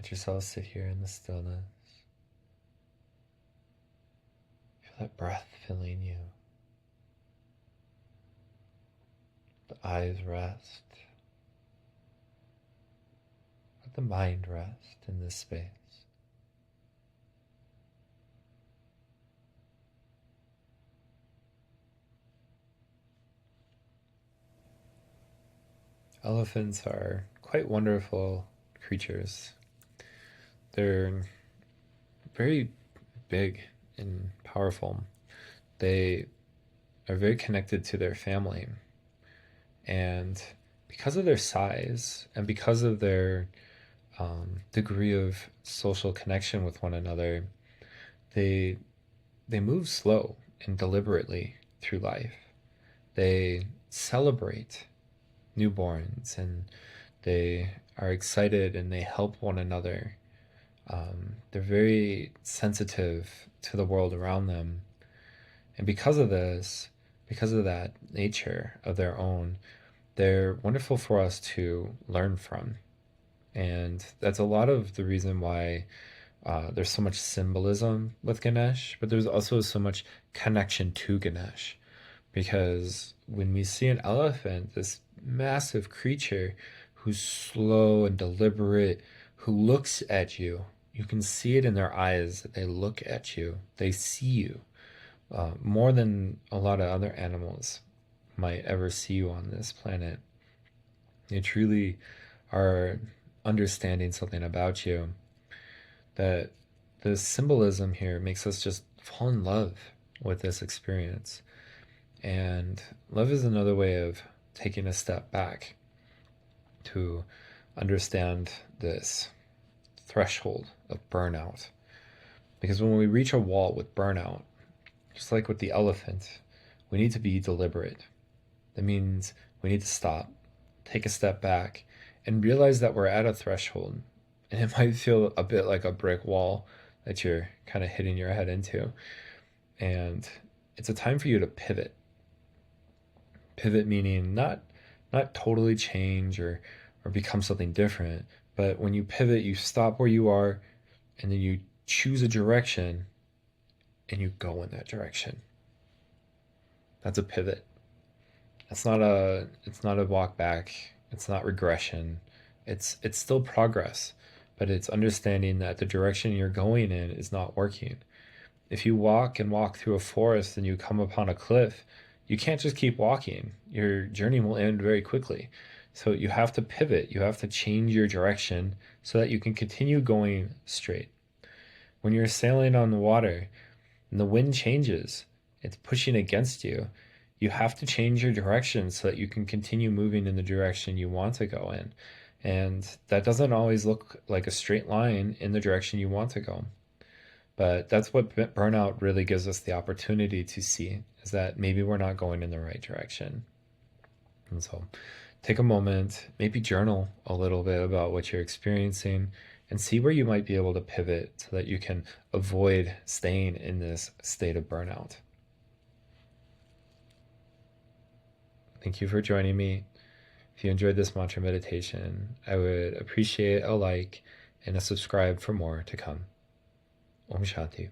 Let yourself sit here in the stillness. Feel that breath filling you. The eyes rest. Let the mind rest in this space. Elephants are quite wonderful creatures. They're very big and powerful. They are very connected to their family. And because of their size and because of their degree of social connection with one another, they they move slow and deliberately through life. They celebrate newborns and they are excited and they help one another. They're very sensitive to the world around them. And because of this, because of that nature of their own, they're wonderful for us to learn from. And that's a lot of the reason why there's so much symbolism with Ganesh, but there's also so much connection to Ganesh. Because when we see an elephant, this massive creature who's slow and deliberate, who looks at you, you can see it in their eyes that they look at you, they see you more than a lot of other animals might ever see you on this planet. They truly are understanding something about you, that the symbolism here makes us just fall in love with this experience. And love is another way of taking a step back to understand this threshold of burnout. Because when we reach a wall with burnout, just like with the elephant, we need to be deliberate. That means we need to stop, take a step back, and realize that we're at a threshold. And it might feel a bit like a brick wall that you're kind of hitting your head into. And it's a time for you to pivot. Pivot meaning not totally change or become something different, but when you pivot, you stop where you are and then you choose a direction and you go in that direction. That's a pivot. It's not a walk back. It's not regression. It's still progress, but it's understanding that the direction you're going in is not working. If you walk through a forest and you come upon a cliff, you can't just keep walking. Your journey will end very quickly. So you have to pivot. You have to change your direction so that you can continue going straight. When you're sailing on the water and the wind changes, it's pushing against you. You have to change your direction so that you can continue moving in the direction you want to go in. And that doesn't always look like a straight line in the direction you want to go. But that's what burnout really gives us the opportunity to see, is that maybe we're not going in the right direction. And so take a moment, maybe journal a little bit about what you're experiencing and see where you might be able to pivot so that you can avoid staying in this state of burnout. Thank you for joining me. If you enjoyed this mantra meditation, I would appreciate a like and a subscribe for more to come. Om Shanti.